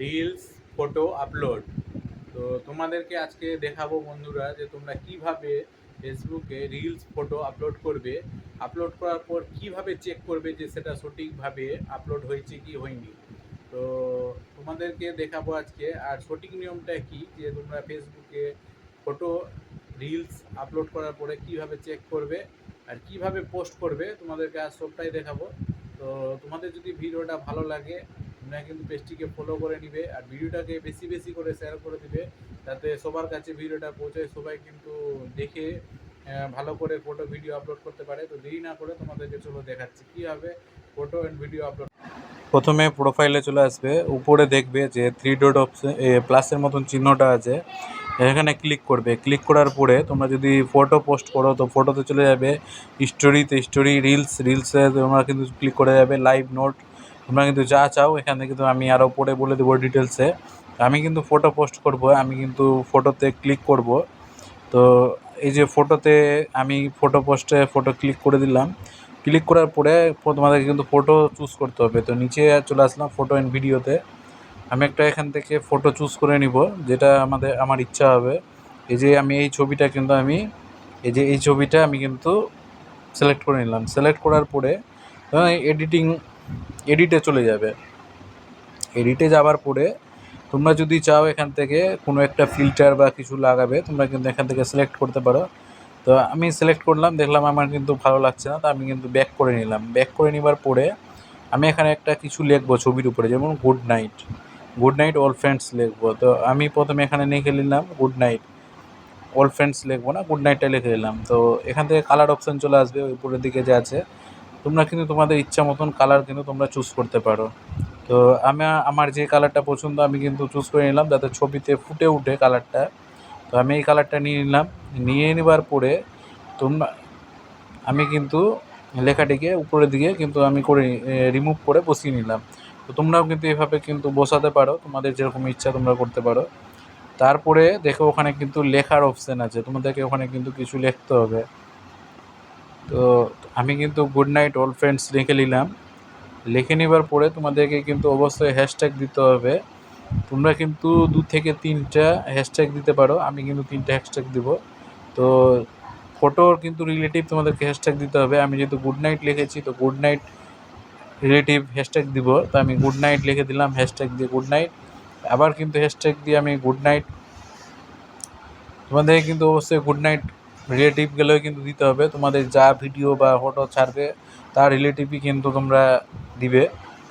Reels photo upload. তো তোমাদেরকে আজকে দেখাবো বন্ধুরা যে তোমরা কিভাবে ফেসবুকে রিলস ফটো আপলোড করবে। আপলোড করার পর কিভাবে চেক করবে যে সেটা সঠিকভাবে আপলোড হয়েছে কি হয়নি। তো তোমাদেরকে দেখাবো আজকে। আর সঠিক নিয়মটা কি, যে তোমরা ফেসবুকে ফটো রিলস আপলোড করার পরে কিভাবে চেক করবে আর কিভাবে পোস্ট করবে, তোমাদেরকে আজ সবটাই দেখাবো। তো তোমাদের যদি ভিডিওটা ভালো লাগে তোমরা কিন্তু পেজটিকে ফলো করে নিবে আর ভিডিওটাকে বেশি বেশি করে শেয়ার করে দিবে, যাতে সবার কাছে ভিডিওটা পৌঁছায়, সবাই কিন্তু দেখে ভালো করে ফটো ভিডিও আপলোড করতে পারে। তো দেরি না করে তোমাদেরকে চলো দেখাচ্ছি কীভাবে ফটো অ্যান্ড ভিডিও আপলোড। প্রথমে প্রোফাইলে চলে আসবে, উপরে দেখবে যে 3 ডট অপশন প্লাসের মতন চিহ্নটা আছে, এখানে ক্লিক করবে। ক্লিক করার পরে তোমরা যদি ফটো পোস্ট করো তো ফটোতে চলে যাবে, স্টোরিতে স্টোরি, রিলসে তোমরা কিন্তু ক্লিক করে যাবে, লাইভ নোট, তোমরা কিন্তু যা চাও এখানে কিন্তু আমি আরও পরে বলে দেবো ডিটেলসে। আমি কিন্তু ফটো পোস্ট করব, আমি কিন্তু ফটোতে ক্লিক করব। তো এই যে ফটোতে আমি ফটো পোস্টে ফটো ক্লিক করে দিলাম। ক্লিক করার পরে তোমাদেরকে কিন্তু ফটো চুজ করতে হবে। তো নিচে চলে আসলাম ফটো অ্যান্ড ভিডিওতে। আমি একটা এখান থেকে ফটো চুজ করে নিব, যেটা আমার ইচ্ছা হবে। এই যে আমি এই ছবিটা কিন্তু এই ছবিটা আমি কিন্তু সিলেক্ট করে নিলাম। সিলেক্ট করার পরে এডিটে চলে যাবে। এডিটে যাওয়ার পরে তোমরা যদি চাও এখান থেকে কোনো একটা ফিল্টার বা কিছু লাগাবে, তোমরা কিন্তু এখান থেকে সিলেক্ট করতে পারো। তো আমি সিলেক্ট করলাম, দেখলাম আমার কিন্তু ভালো লাগছে না, তো আমি কিন্তু ব্যাক করে নিলাম। ব্যাক করে নেবার পরে আমি এখানে একটা কিছু লিখবো ছবির উপরে, যেমন গুড নাইট অল ফ্রেন্ডস লিখবো। তো আমি প্রথমে এখানে লিখে নিলাম গুড নাইট, অল ফ্রেন্ডস লিখবো না, গুড নাইটটা লিখে দিলাম। তো এখান থেকে কালার অপশান চলে আসবে উপরের দিকে যে আছে, তোমরা কিন্তু তোমাদের ইচ্ছা মতন কালার কিন্তু তোমরা চুজ করতে পারো। তো আমার যে কালারটা পছন্দ আমি কিন্তু চুজ করে নিলাম, যাতে ছবিতে ফুটে উঠে কালারটা। তো আমি এই কালারটা নিয়ে নিলাম। নিয়ে নেবার পরে আমি কিন্তু লেখাটিকে উপরের দিকে কিন্তু আমি রিমুভ করে বসিয়ে নিলাম। তো তোমরাও কিন্তু এভাবে কিন্তু বসাতে পারো, তোমাদের যেরকম ইচ্ছা তোমরা করতে পারো। তারপরে দেখো ওখানে কিন্তু লেখার অপশান আছে, তোমাদেরকে ওখানে কিন্তু কিছু লিখতে হবে। তো আমি কিন্তু গুড নাইট অল ফ্রেন্ডস লিখে নিলাম। লিখে নেবার পরে তোমাদেরকে কিন্তু অবশ্যই হ্যাশট্যাগ দিতে হবে। তোমরা কিন্তু 2 থেকে 3টা হ্যাশট্যাগ দিতে পারো, আমি কিন্তু 3টা হ্যাশট্যাগ দিব। তো ফটোর কিন্তু রিলেটিভ তোমাদেরকে হ্যাশট্যাগ দিতে হবে। আমি যেহেতু গুড নাইট লিখেছি তো গুড নাইট রিলেটিভ হ্যাশট্যাগ দিব। তো আমি গুড নাইট লিখে দিলাম, হ্যাশট্যাগ দিয়ে গুড নাইট। আবার কিন্তু হ্যাশট্যাগ দিয়ে আমি গুড নাইট, তোমাদের কিন্তু অবশ্যই গুড নাইট রিলেটিভগুলোও কিন্তু দিতে হবে। তোমাদের যা ভিডিও বা ফটো ছাড়বে তার রিলেটিভই কিন্তু তোমরা দিবে।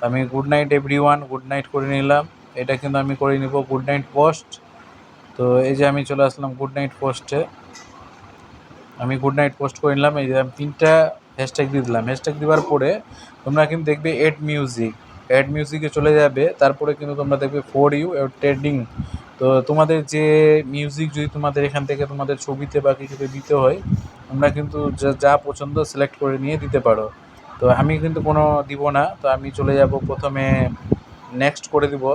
আমি good night everyone good night করে নিলাম। এটা কিন্তু আমি করে নিব গুড নাইট পোস্ট। তো এই যে আমি চলে আসলাম গুড নাইট পোস্টে, আমি গুড নাইট পোস্ট করে নিলাম। এই যে আমি 3টা হ্যাশট্যাগ দিয়ে দিলাম। হ্যাশট্যাগ দেওয়ার পরে তোমরা কিন্তু দেখবে অ্যাড মিউজিকে চলে যাবে। তারপরে কিন্তু তোমরা দেখবে ফর ইউ ট্রেন্ডিং। তো তোমাদের যে মিউজিক যদি তোমাদের এখান থেকে তোমাদের ছবিতে বা কিছুতে দিতে হয়, তোমরা কিন্তু যা পছন্দ সিলেক্ট করে নিয়ে দিতে পারো। তো আমি কিন্তু কোনো দিব না, তো আমি চলে যাব প্রথমে নেক্সট করে দিব।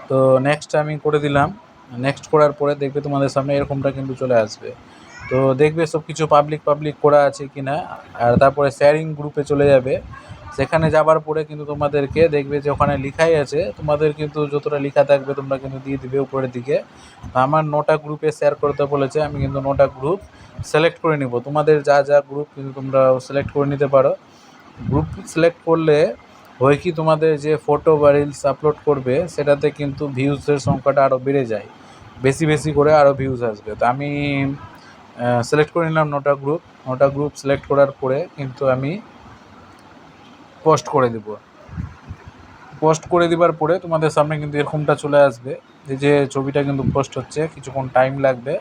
তো নেক্সট আমি করে দিলাম। নেক্সট করার পরে দেখবে তোমাদের সামনে এরকমটা কিন্তু চলে আসবে। তো দেখবে সব কিছু পাবলিক করা আছে কি না। আর তারপরে শেয়ারিং গ্রুপে চলে যাবে। সেখানে যাবার পরে কিন্তু তোমাদেরকে দেখবে যে ওখানে লেখাই আছে, তোমাদের কিন্তু যতটা লেখা থাকবে তোমরা কিন্তু দিয়ে দিবে উপরের দিকে। আমার 9টা গ্রুপে শেয়ার করতে বলেছে, আমি কিন্তু 9টা গ্রুপ সিলেক্ট করে নিব। তোমাদের যা গ্রুপ কিন্তু তোমরা সিলেক্ট করে নিতে পারো। গ্রুপ সিলেক্ট করলে হয় কি, তোমাদের যে ফটো বা রিলস আপলোড করবে সেটাতে কিন্তু ভিউজের সংখ্যাটা আরও বেড়ে যায়, বেশি করে আরও ভিউজ আসবে। তো আমি সিলেক্ট করে নিলাম 9টা গ্রুপ সিলেক্ট করার পরে কিন্তু আমি পোস্ট করে দিব। পোস্ট করে দেওয়ার পরে তোমাদের সামনে কিন্তু এরকমটা চলে আসবে। এই যে ছবিটা কিন্তু পোস্ট হচ্ছে, কিছুক্ষণ টাইম লাগবে।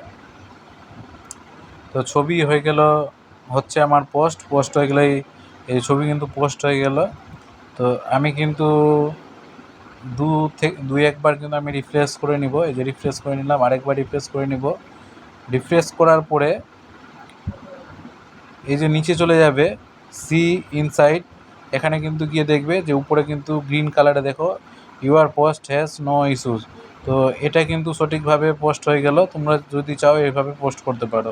তো ছবি হচ্ছে আমার পোস্ট হয়ে গেলেই এই ছবি কিন্তু পোস্ট হয়ে গেল। তো আমি কিন্তু দুই একবার কিন্তু আমি রিফ্রেশ করে নিব। এই যে রিফ্রেশ করে নিলাম, আরেকবার রিফ্রেশ করে নিব। রিফ্রেশ করার পরে এই যে নিচে চলে যাবে সি ইনসাইড, এখানে কিন্তু গিয়ে দেখবে যে উপরে কিন্তু গ্রিন কালারে দেখো your post has no issues. তো এটা কিন্তু সঠিকভাবে পোস্ট হয়ে গেল। তোমরা যদি চাও এইভাবে পোস্ট করতে পারো।